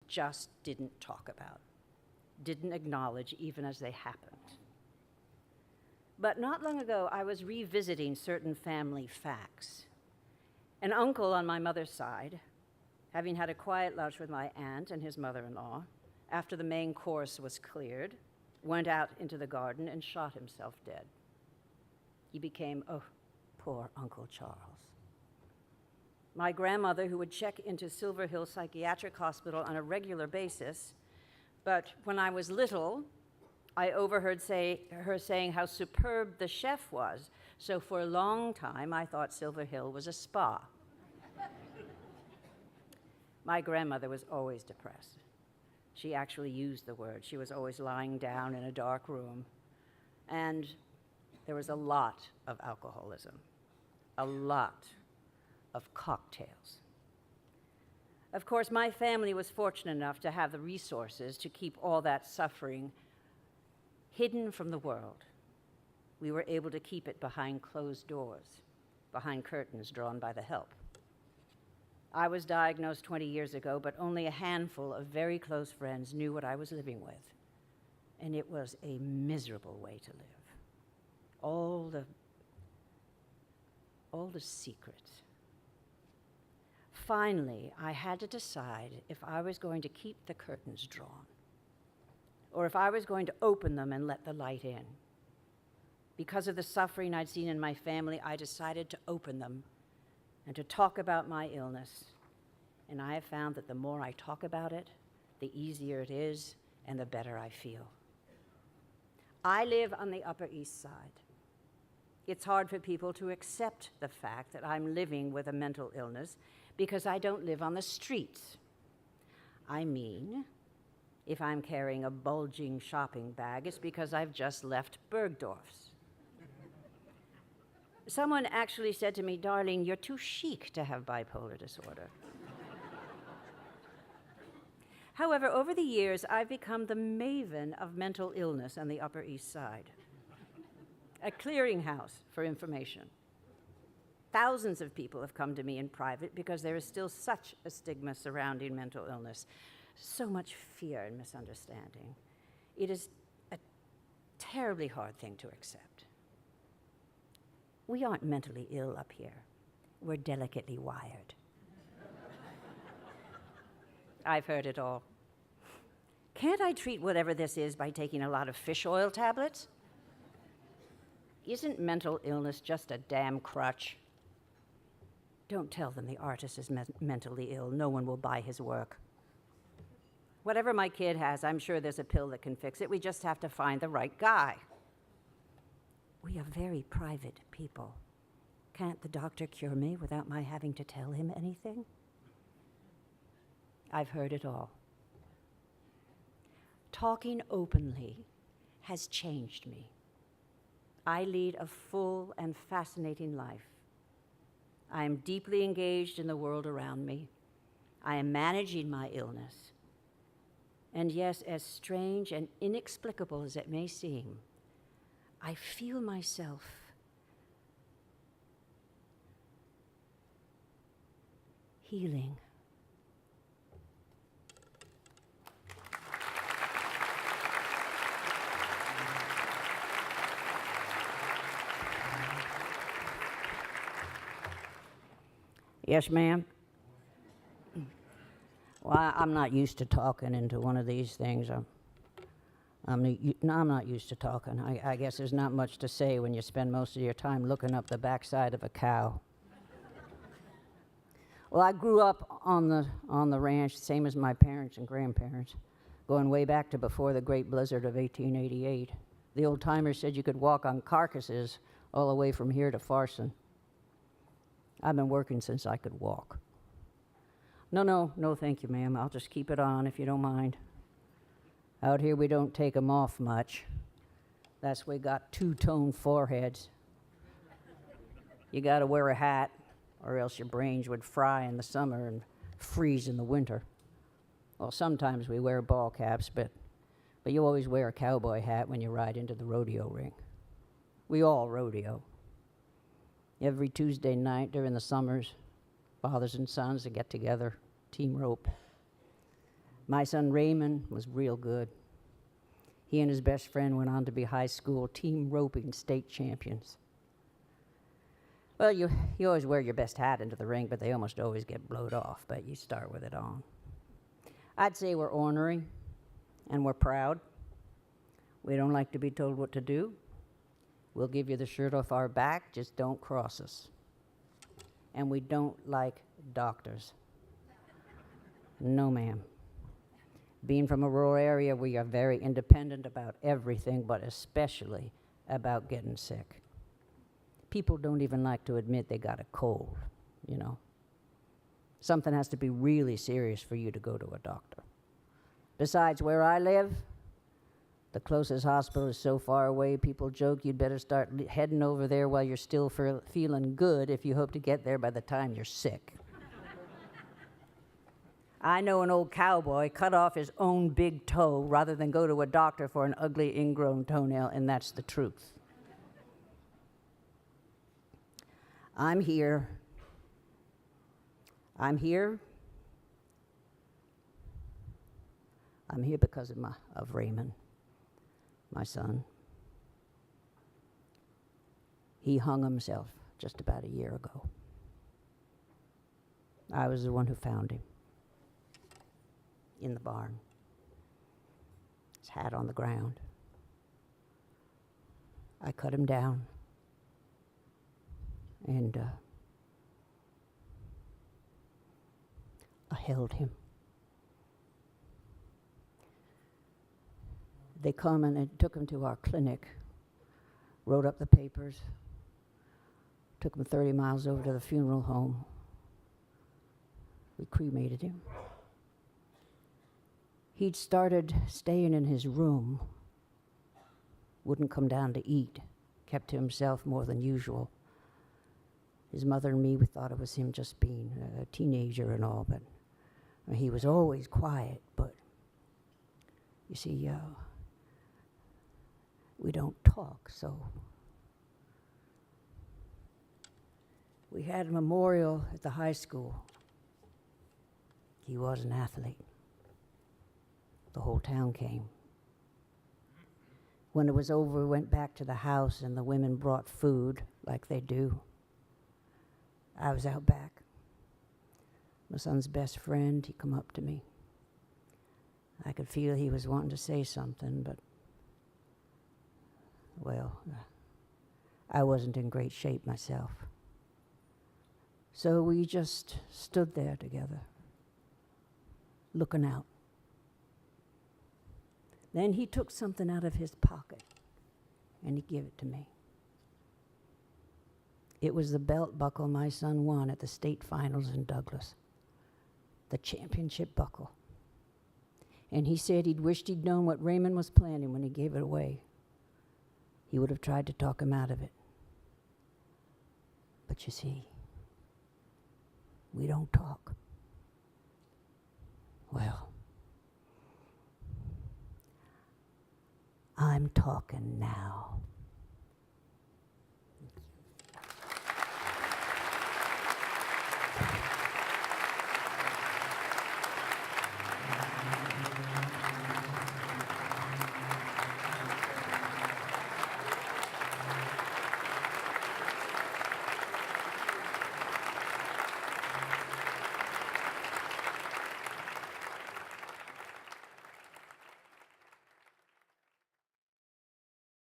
just didn't talk about, didn't acknowledge even as they happened. But not long ago, I was revisiting certain family facts. An uncle on my mother's side, having had a quiet lunch with my aunt and his mother-in-law, after the main course was cleared, went out into the garden and shot himself dead. He became, oh, poor Uncle Charles. My grandmother, who would check into Silver Hill Psychiatric Hospital on a regular basis, but when I was little, I overheard her saying how superb the chef was, so for a long time I thought Silver Hill was a spa. My grandmother was always depressed. She actually used the word. She was always lying down in a dark room. And there was a lot of alcoholism, a lot of cocktails. Of course, my family was fortunate enough to have the resources to keep all that suffering hidden from the world. We were able to keep it behind closed doors, behind curtains drawn by the help. I was diagnosed 20 years ago, but only a handful of very close friends knew what I was living with. And it was a miserable way to live. All the secrets. Finally, I had to decide if I was going to keep the curtains drawn, or if I was going to open them and let the light in. Because of the suffering I'd seen in my family, I decided to open them and to talk about my illness. And I have found that the more I talk about it, the easier it is and the better I feel. I live on the Upper East Side. It's hard for people to accept the fact that I'm living with a mental illness because I don't live on the streets. I mean, if I'm carrying a bulging shopping bag, it's because I've just left Bergdorf's. Someone actually said to me, "Darling, you're too chic to have bipolar disorder." However, over the years, I've become the maven of mental illness on the Upper East Side, a clearinghouse for information. Thousands of people have come to me in private because there is still such a stigma surrounding mental illness, so much fear and misunderstanding. It is a terribly hard thing to accept. We aren't mentally ill up here. We're delicately wired. I've heard it all. Can't I treat whatever this is by taking a lot of fish oil tablets? Isn't mental illness just a damn crutch? Don't tell them the artist is mentally ill. No one will buy his work. Whatever my kid has, I'm sure there's a pill that can fix it. We just have to find the right guy. We are very private people. Can't the doctor cure me without my having to tell him anything? I've heard it all. Talking openly has changed me. I lead a full and fascinating life. I am deeply engaged in the world around me. I am managing my illness. And yes, as strange and inexplicable as it may seem, I feel myself healing. Yes, ma'am? Well, I'm not used to talking into one of these things. I'm not used to talking. I guess there's not much to say when you spend most of your time looking up the backside of a cow. Well, I grew up on the ranch, same as my parents and grandparents, going way back to before the Great Blizzard of 1888. The old-timers said you could walk on carcasses all the way from here to Farson. I've been working since I could walk. No, thank you, ma'am. I'll just keep it on if you don't mind. Out here, we don't take them off much. That's why we got two-tone foreheads. You got to wear a hat, or else your brains would fry in the summer and freeze in the winter. Well, sometimes we wear ball caps, but you always wear a cowboy hat when you ride into the rodeo ring. We all rodeo. Every Tuesday night during the summers, fathers and sons that get together, team rope. My son Raymond was real good. He and his best friend went on to be high school team roping state champions. Well, you always wear your best hat into the ring, but they almost always get blowed off, but you start with it on. I'd say we're ornery, and we're proud. We don't like to be told what to do. We'll give you the shirt off our back, just don't cross us. And we don't like doctors. No, ma'am. Being from a rural area, we are very independent about everything, but especially about getting sick. People don't even like to admit they got a cold, you know. Something has to be really serious for you to go to a doctor. Besides, where I live, the closest hospital is so far away, people joke you'd better start heading over there while you're still feeling good if you hope to get there by the time you're sick. I know an old cowboy cut off his own big toe rather than go to a doctor for an ugly ingrown toenail, and that's the truth. I'm here because of Raymond, my son. He hung himself just about a year ago. I was the one who found him in the barn. His hat on the ground. I cut him down and I held him. They come and they took him to our clinic, wrote up the papers, took him 30 miles over to the funeral home. We cremated him. He'd started staying in his room, wouldn't come down to eat, kept to himself more than usual. His mother and me, we thought it was him just being a teenager and all, but he was always quiet, but you see, we don't talk, so we had a memorial at the high school. He was an athlete. The whole town came. When it was over, we went back to the house and the women brought food like they do. I was out back. My son's best friend, he come up to me. I could feel he was wanting to say something, but, well, I wasn't in great shape myself. So we just stood there together, looking out. Then he took something out of his pocket and he gave it to me. It was the belt buckle my son won at the state finals in Douglas, the championship buckle. And he said he'd wished he'd known what Raymond was planning when he gave it away. He would have tried to talk him out of it. But you see, we don't talk. Well, I'm talking now.